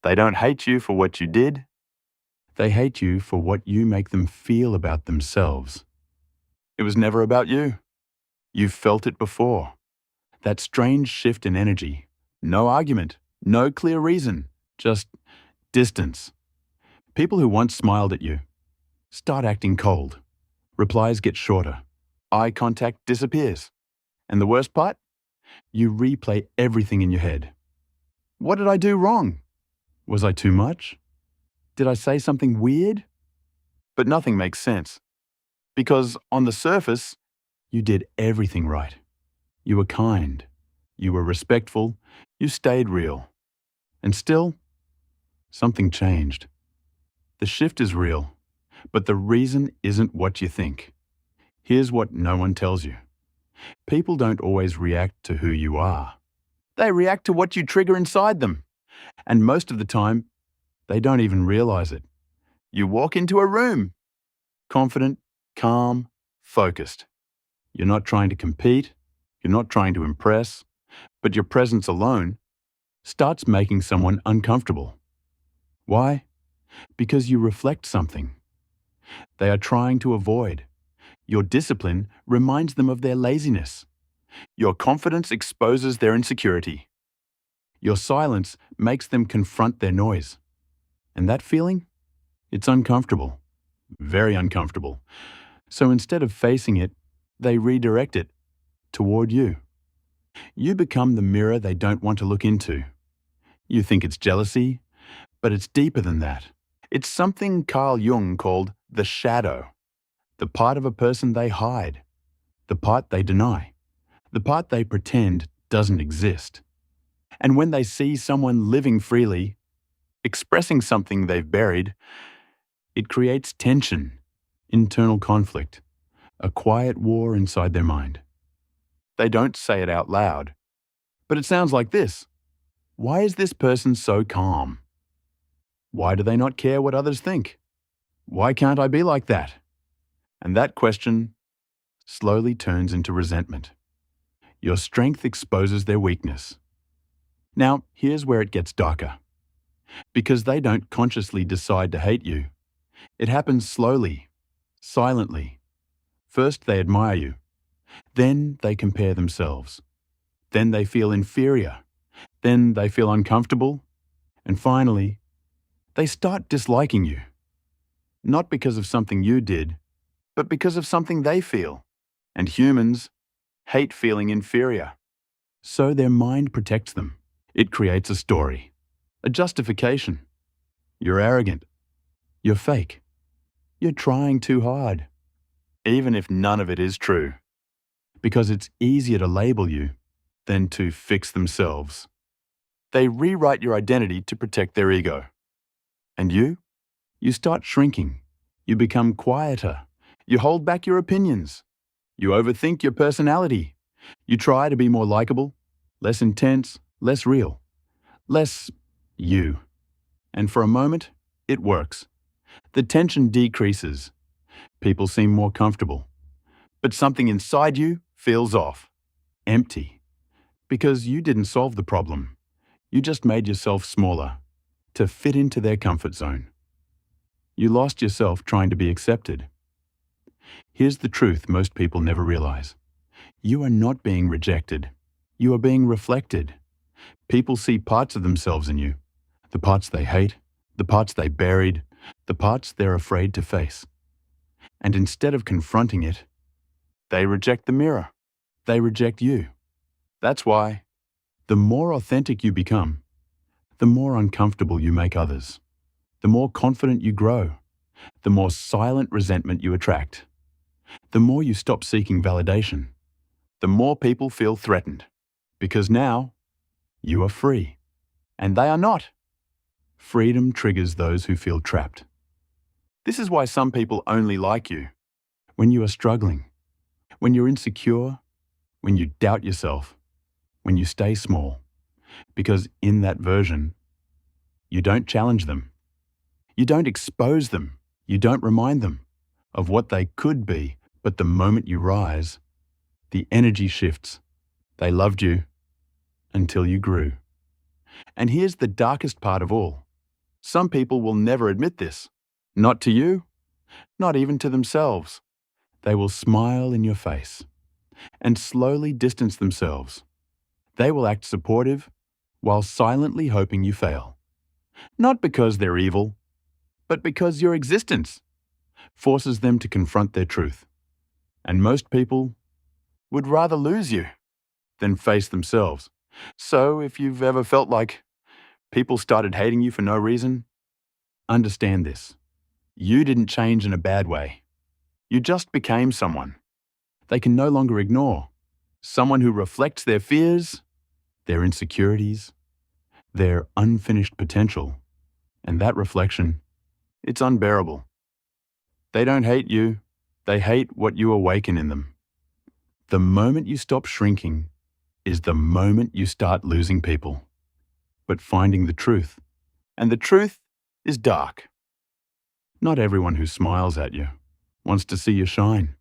They don't hate you for what you did. They hate you for what you make them feel about themselves. It was never about you. You've felt it before. That strange shift in energy. No argument, no clear reason, just distance. People who once smiled at you start acting cold. Replies get shorter. Eye contact disappears. And the worst part? You replay everything in your head. What did I do wrong? Was I too much? Did I say something weird? But nothing makes sense. Because on the surface, you did everything right. You were kind. You were respectful. You stayed real. And still, something changed. The shift is real, but the reason isn't what you think. Here's what no one tells you. People don't always react to who you are. They react to what you trigger inside them. And most of the time, they don't even realize it. You walk into a room, confident, calm, focused. You're not trying to compete. You're not trying to impress. But your presence alone starts making someone uncomfortable. Why? Because you reflect something they are trying to avoid. Your discipline reminds them of their laziness. Your confidence exposes their insecurity. Your silence makes them confront their noise. And that feeling? It's uncomfortable. Very uncomfortable. So instead of facing it, they redirect it toward you. You become the mirror they don't want to look into. You think it's jealousy, but it's deeper than that. It's something Carl Jung called the shadow, the part of a person they hide, the part they deny, the part they pretend doesn't exist. And when they see someone living freely, expressing something they've buried, it creates tension, internal conflict, a quiet war inside their mind. They don't say it out loud, but it sounds like this. Why is this person so calm? Why do they not care what others think? Why can't I be like that? And that question slowly turns into resentment. Your strength exposes their weakness. Now, here's where it gets darker. Because they don't consciously decide to hate you. It happens slowly, silently. First, they admire you. Then they compare themselves. Then they feel inferior. Then they feel uncomfortable. And finally, they start disliking you. Not because of something you did, but because of something they feel. And humans hate feeling inferior. So their mind protects them. It creates a story, a justification. You're arrogant. You're fake. You're trying too hard. Even if none of it is true. Because it's easier to label you than to fix themselves. They rewrite your identity to protect their ego. And you? You start shrinking. You become quieter. You hold back your opinions. You overthink your personality. You try to be more likable, less intense, less real, less you. And for a moment, it works. The tension decreases. People seem more comfortable. But something inside you feels off, empty. Because you didn't solve the problem. You just made yourself smaller to fit into their comfort zone. You lost yourself trying to be accepted. Here's the truth most people never realize. You are not being rejected. You are being reflected. People see parts of themselves in you. The parts they hate, the parts they buried, the parts they're afraid to face. And instead of confronting it, they reject the mirror. They reject you. That's why the more authentic you become, the more uncomfortable you make others. The more confident you grow, the more silent resentment you attract. The more you stop seeking validation, the more people feel threatened. Because now, you are free. And they are not. Freedom triggers those who feel trapped. This is why some people only like you when you are struggling, when you're insecure, when you doubt yourself, when you stay small. Because in that version, you don't challenge them. You don't expose them. You don't remind them of what they could be. But the moment you rise, the energy shifts. They loved you until you grew. And here's the darkest part of all. Some people will never admit this. Not to you, not even to themselves. They will smile in your face and slowly distance themselves. They will act supportive while silently hoping you fail. Not because they're evil, but because your existence forces them to confront their truth. And most people would rather lose you than face themselves. So if you've ever felt like people started hating you for no reason, understand this. You didn't change in a bad way. You just became someone they can no longer ignore. Someone who reflects their fears, their insecurities, their unfinished potential. And that reflection, it's unbearable. They don't hate you. They hate what you awaken in them. The moment you stop shrinking is the moment you start losing people, but finding the truth. And the truth is dark. Not everyone who smiles at you wants to see you shine.